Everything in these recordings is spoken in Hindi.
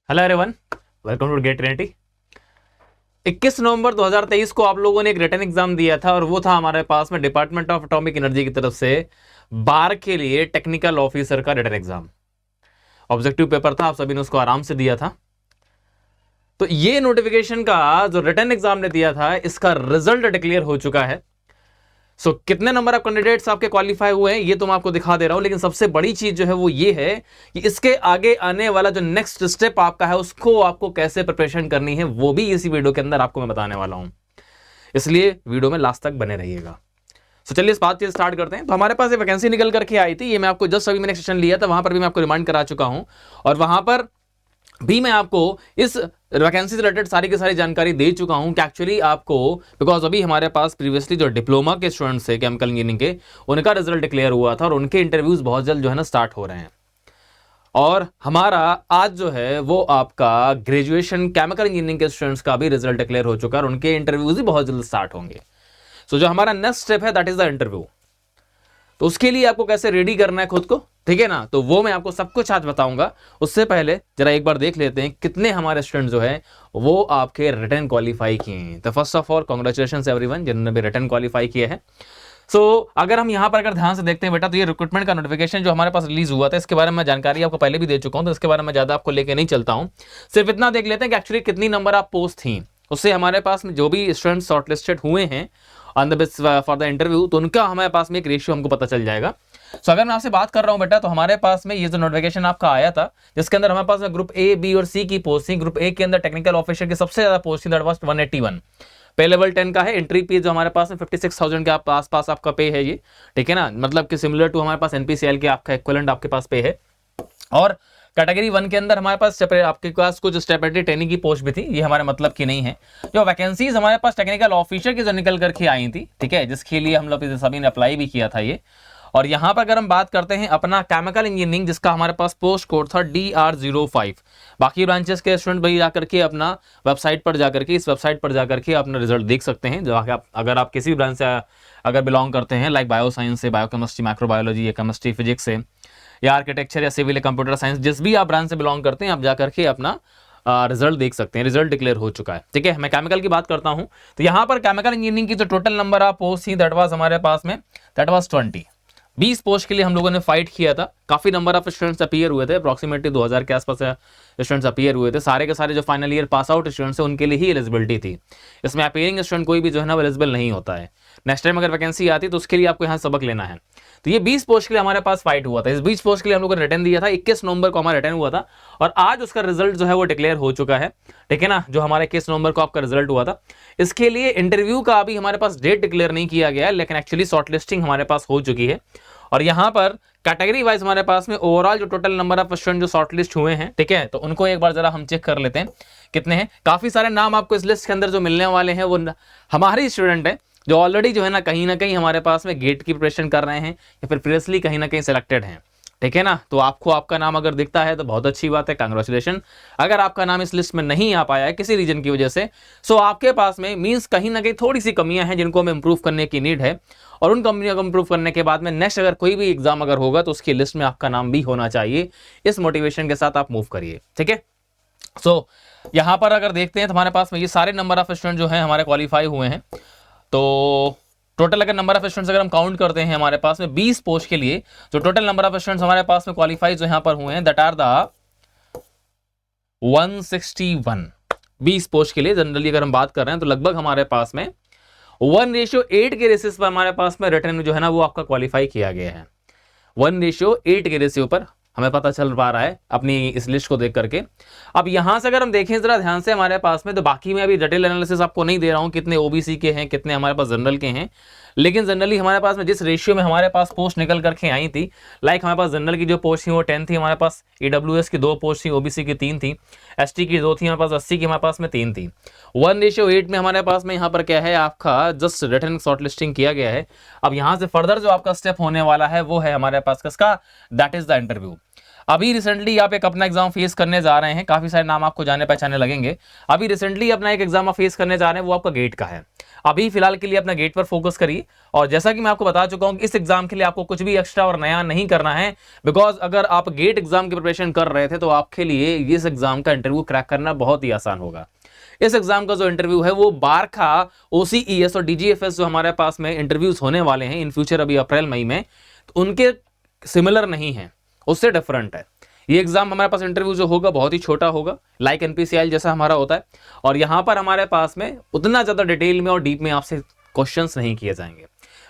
Hello everyone, welcome to Gate Trinity. 21 नवंबर 2023 को आप लोगों ने एक रिटन एग्जाम दिया था और वो था हमारे पास में डिपार्टमेंट ऑफ एटॉमिक एनर्जी की तरफ से बार के लिए टेक्निकल ऑफिसर का रिटन एग्जाम। ऑब्जेक्टिव पेपर था, आप सभी ने उसको आराम से दिया था। तो ये नोटिफिकेशन का जो रिटन एग्जाम ने दिया था, इसका रिजल्ट डिक्लेयर हो चुका है। कितने नंबर ऑफ कैंडिडेट्स आपके क्वालिफाई हुए हैं ये तो मैं आपको दिखा दे रहा हूं, लेकिन सबसे बड़ी चीज जो है वो ये है कि इसके आगे आने वाला जो नेक्स्ट स्टेप आपका है उसको आपको कैसे प्रिपरेशन करनी है वो भी इसी वीडियो के अंदर आपको मैं बताने वाला हूं, इसलिए वीडियो में लास्ट तक बने रहिएगा। चलिए इस बात से स्टार्ट करते हैं। तो हमारे पास एक वैकेंसी निकल करके आई थी, ये मैं आपको जस्ट अभी मैंने सेशन लिया था, वहां पर भी मैं आपको रिमाइंड करा चुका हूं और वहां पर भी मैं आपको इस वैकेंसी से रिलेटेड सारी की सारी जानकारी दे चुका हूं कि एक्चुअली आपको, बिकॉज अभी हमारे पास प्रीवियसली जो डिप्लोमा के स्टूडेंट्स थे केमिकल इंजीनियरिंग के, उनका रिजल्ट डिक्लेयर हुआ था और उनके इंटरव्यूज बहुत जल्द जो है ना स्टार्ट हो रहे हैं। और हमारा आज जो है वो आपका ग्रेजुएशन केमिकल इंजीनियरिंग के स्टूडेंट्स का भी रिजल्ट डिक्लेयर हो चुका है और उनके इंटरव्यूज भी बहुत जल्द स्टार्ट होंगे। सो जो हमारा नेक्स्ट स्टेप है दैट इज द इंटरव्यू। तो उसके लिए आपको कैसे रेडी करना है खुद को, ठीक है ना, तो वो मैं आपको सब कुछ आज बताऊंगा। उससे पहले जरा एक बार देख लेते हैं कितने हमारे स्टूडेंट जो है वो आपके रिटन क्वालिफाई किए हैं। तो first of all congratulations everyone जिन्होंने भी रिटन क्वालिफाई किया है। अगर हम यहाँ पर अगर ध्यान से देखते हैं बेटा, तो ये रिक्रूटमेंट का नोटिफिकेशन जो हमारे पास रिलीज हुआ था, इसके बारे में जानकारी आपको पहले भी दे चुका हूँ, तो इसके बारे में ज्यादा आपको लेके नहीं चलता हूँ। सिर्फ इतना देख लेते हैं कि एक्चुअली कितनी नंबर ऑफ पोस्ट थी, उससे हमारे पास में जो भी स्टूडेंट शॉर्टलिस्टेड हुए हैं on the base for the interview, तो उनका हमारे पास में एक रेशियो हमको पता चल जाएगा। अगर मैं आपसे बात कर रहा हूं बेटा, तो हमारे पास में ये जो नोटिफिकेशन आपका आया था, जिसके अंदर हमारे पास में ग्रुप ए, बी और सी की पोस्ट थी। ग्रुप ए के अंदर टेक्निकल ऑफिसर की सबसे ज्यादा पोस्ट थी, दैट वाज 181। पे लेवल 10 का है। एंट्री पे जो हमारे पास में 56,000 के आसपास आपका पे है ये, ठीक है ना, मतलब कि सिमिलर टू हमारे पास एनपीसीएल के आपका इक्विवेलेंट आपके पास पे है। और कैटेगरी 1 के अंदर हमारे पास आपके पास कुछ स्टेपलेटरी ट्रेनिंग की पोस्ट भी थी, ये हमारे मतलब की नहीं है। जो वैकेंसीज हमारे पास टेक्निकल ऑफिसर की जो निकल करके आई थी, ठीक है, जिसके लिए हम लोग सभी ने अप्लाई भी किया था ये। और यहाँ पर अगर हम बात करते हैं अपना केमिकल इंजीनियरिंग, जिसका हमारे पास पोस्ट कोड था DR05। बाकी ब्रांचेस के स्टूडेंट भाई जाकर के अपना वेबसाइट पर जाकर के, इस वेबसाइट पर जाकर के अपना रिजल्ट देख सकते हैं। जो अगर आप किसी भी ब्रांच से अगर बिलोंग करते हैं, लाइक बायो साइंस से, बायोकेमिस्ट्री, माइक्रोबायोलॉजी या केमिस्ट्री, फिजिक्स से, या आर्किटेक्चर या सिविल या कंप्यूटर साइंस, जिस भी आप ब्रांच से बिलोंग करते हैं, आप जाकर के अपना रिजल्ट देख सकते हैं। रिजल्ट डिक्लेयर हो चुका है, ठीक है। मैं केमिकल की बात करता हूं, तो यहां पर केमिकल इंजीनियरिंग की जो टोटल नंबर ऑफ पोस्ट थी दैट वाज हमारे पास में दैट वाज 20 पोस्ट के लिए हम लोगों ने फाइट किया था। काफी नंबर ऑफ स्टूडेंट्स अपीयर हुए थे, अप्रोक्सीमेटली 2000 के आसपास स्टूडेंट्स अपीयर हुए थे। सारे के सारे जो final year pass out students हैं उनके लिए ही एलिजिबिलिटी थी। इसमें अपीयरिंग स्टूडेंट कोई भी जो है ना एलिजिबल नहीं होता है। नेक्स्ट टाइम अगर वैकेंसी आती तो उसके लिए आपको यहाँ सबक लेना है। तो ये 20 पोस्ट के लिए हमारे पास फाइट हुआ था। इस 20 पोस्ट के लिए हम लोगों ने रिटर्न दिया था, 21 नवंबर को हमारा रिटर्न हुआ था और आज उसका रिजल्ट जो है वो डिक्लेयर हो चुका है, ठीक है ना। जो हमारे 21 नवंबर को आपका रिजल्ट हुआ था, इसके लिए इंटरव्यू का अभी हमारे पास डेट डिक्लेयर नहीं किया गया है, लेकिन एक्चुअली शॉर्टलिस्टिंग हमारे पास हो चुकी है। और यहाँ पर कैटेगरी वाइज हमारे पास में ओवरऑल जो टोटल नंबर ऑफ स्टूडेंट जो शॉर्टलिस्ट हुए हैं, ठीक है, तो उनको एक बार जरा हम चेक कर लेते हैं कितने हैं। काफी सारे नाम आपको इस लिस्ट के अंदर जो मिलने वाले हैं वो हमारे स्टूडेंट हैं जो ऑलरेडी जो है ना कहीं हमारे पास में गेट की प्रिपरेशन कर रहे हैं या फिर प्रीवियसली कहीं ना कहीं सिलेक्टेड हैं, ठीक है ना। तो आपको आपका नाम अगर दिखता है तो बहुत अच्छी बात है, कांग्रेचुलेशन। अगर आपका नाम इस लिस्ट में नहीं आ पाया है किसी रीजन की वजह से, सो आपके पास में मींस कहीं ना कहीं थोड़ी सी कमियां हैं जिनको हमें इंप्रूव करने की नीड है। और उन कमियों को इंप्रूव करने के बाद में नेक्स्ट अगर कोई भी एग्जाम अगर होगा तो उसकी लिस्ट में आपका नाम भी होना चाहिए। इस मोटिवेशन के साथ आप मूव करिए, ठीक है। यहां पर अगर देखते हैं तो हमारे पास में ये सारे नंबर ऑफ स्टूडेंट जो है हमारे क्वालिफाई हुए हैं। तो टोटल अगर नंबर ऑफ स्टूडेंट्स अगर हम काउंट करते हैं हमारे पास में 20 पोस्ट के लिए, जो टोटल नंबर ऑफ स्टूडेंट्स हमारे पास में क्वालिफाई जो यहां पर हुए हैं दैट आर द 161। 20 पोस्ट के लिए जनरली अगर हम बात कर रहे हैं तो लगभग हमारे पास में 1:8 के रेसिस पर हमारे पास में रिटर्न जो है ना वो आपका क्वालिफाई किया गया है। 1:8 के रेशियो पर हमें पता चल पा रहा है अपनी इस लिस्ट को देख करके। अब यहां से अगर हम देखें जरा ध्यान से हमारे पास में, तो बाकी मैं अभी डिटेल एनालिसिस आपको नहीं दे रहा हूं कितने ओबीसी के हैं, कितने हमारे पास जनरल के हैं, लेकिन जनरली हमारे पास में जिस रेशियो में हमारे पास पोस्ट निकल करके आई थी, लाइक हमारे पास जनरल की जो पोस्ट थी वो 10 थी, हमारे पास ईडब्ल्यूएस की 2 पोस्ट थी, ओबीसी की 3 थी, एसटी की 2 थी, हमारे पास 80 की हमारे पास में 3 थी। 1:8 में हमारे पास में यहाँ पर क्या है आपका जस्ट रिटर्न शॉर्टलिस्टिंग किया गया है। अब यहाँ से फर्दर जो आपका स्टेप होने वाला है वो है हमारे पास किसका, दैट इज द इंटरव्यू। अभी रिसेंटली आप एक अपना एग्जाम फेस करने जा रहे हैं, काफी सारे नाम आपको जाने पहचाने लगेंगे। अभी रिसेंटली अपना एक एग्जाम आप फेस करने जा रहे हैं वो आपका गेट का है। अभी फिलहाल के लिए अपना गेट पर फोकस करिए। और जैसा कि मैं आपको बता चुका हूं कि इस एग्जाम के लिए आपको कुछ भी एक्स्ट्रा और नया नहीं करना है, बिकॉज अगर आप गेट एग्जाम की प्रिपरेशन कर रहे थे तो आपके लिए इस एग्जाम का इंटरव्यू क्रैक करना बहुत ही आसान होगा। इस एग्जाम का जो इंटरव्यू है वो बार का OCES और DGFS जो हमारे पास में इंटरव्यूज होने वाले हैं इन फ्यूचर अभी अप्रैल मई में, तो उनके सिमिलर नहीं है, उससे डिफरेंट है। ये एग्जाम हमारे पास इंटरव्यू जो होगा बहुत ही छोटा होगा, लाइक NPCL जैसा हमारा होता है। और यहां पर हमारे पास में उतना ज्यादा डिटेल में और डीप में आपसे क्वेश्चंस नहीं किए जाएंगे।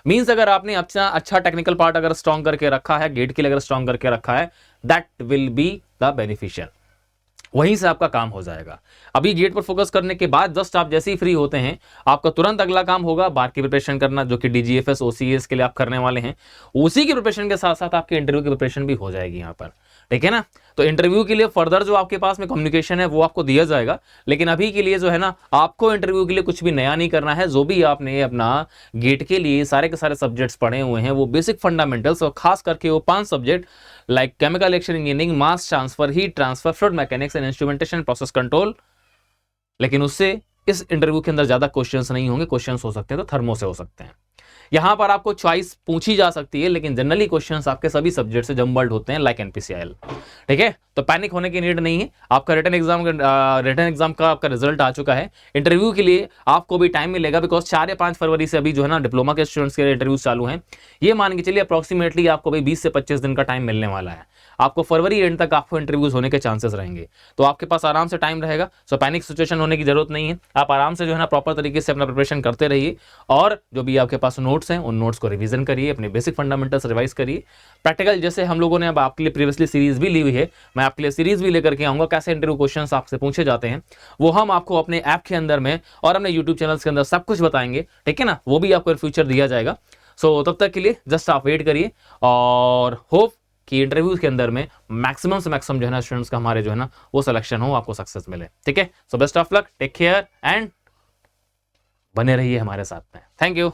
मींस अगर आपने अच्छा टेक्निकल पार्ट अगर स्ट्रॉन्ग करके रखा है, गेट के लिए अगर स्ट्रॉन्ग करके रखा है, that will be the beneficial, वहीं से आपका काम हो जाएगा। अभी गेट पर फोकस करने के बाद जस्ट आप जैसे ही फ्री होते हैं, आपका तुरंत अगला काम होगा बार की प्रिपरेशन करना, जो कि DGFS OCS के लिए आप करने वाले हैं। उसी की प्रिपरेशन के साथ साथ आपके इंटरव्यू की प्रिपरेशन भी हो जाएगी यहाँ पर, ठीक है ना। तो इंटरव्यू के लिए फर्दर जो आपके पास में कम्युनिकेशन है वो आपको दिया जाएगा, लेकिन अभी के लिए जो है ना, आपको इंटरव्यू के लिए कुछ भी नया नहीं करना है। जो भी आपने अपना गेट के लिए सारे के सारे सब्जेक्ट्स पढ़े हुए हैं, वो बेसिक फंडामेंटल्स और खास करके वो 5 subject like chemical reaction engineering, mass transfer, heat transfer, fluid mechanics and instrumentation, process control. लेकिन उससे इस इंटरव्यू के अंदर ज्यादा क्वेश्चंस नहीं होंगे, क्वेश्चंस हो सकते हैं तो थर्मो से हो सकते हैं। यहां पर आपको चॉइस पूछी जा सकती है, लेकिन जनरली क्वेश्चंस आपके सभी सब्जेक्ट से जम्बल्ड होते हैं लाइक NPCL, ठीक है। तो पैनिक होने की नीड नहीं है। आपका रिटन एग्जाम का आपका रिजल्ट आ चुका है। इंटरव्यू के लिए आपको भी टाइम मिलेगा, बिकॉज 4 या 5 फरवरी से अभी जो है ना डिप्लोमा के स्टूडेंट्स के इंटरव्यूज चालू हैं। ये मान के चलिए अप्रॉक्सीमेटली आपको भाई 20 से 25 दिन का टाइम मिलने वाला है। आपको फरवरी एंड तक आपको इंटरव्यूज होने के चांसेस रहेंगे, तो आपके पास आराम से टाइम रहेगा। सो पैनिक सिचुएशन होने की जरूरत नहीं है। आप आराम से जो है ना प्रॉपर तरीके से अपना प्रिपरेशन करते रहिए, और जो भी आपके पास नोट्स हैं उन नोट्स को रिवीजन करिए, अपने बेसिक फंडामेंटल्स रिवाइज करिए। प्रैक्टिकल जैसे हम लोगों ने अब आपके लिए प्रीवियसली सीरीज भी ली हुई है, मैं आपके लिए सीरीज भी लेकर के आऊंगा, कैसे इंटरव्यू क्वेश्चंस आपसे पूछे जाते हैं वो हम आपको अपने ऐप के अंदर में और अपने यूट्यूब चैनल्स के अंदर सब कुछ बताएंगे, ठीक है ना। वो भी आपको फ्यूचर दिया जाएगा। सो तब तक के लिए जस्ट आप वेट करिए, और होप कि इंटरव्यूज के अंदर में मैक्सिमम से मैक्सिमम जो है ना स्टूडेंट्स का हमारे जो है ना वो सिलेक्शन हो, आपको सक्सेस मिले, ठीक है। So best of luck, take care and बने रहिए हमारे साथ में। Thank you.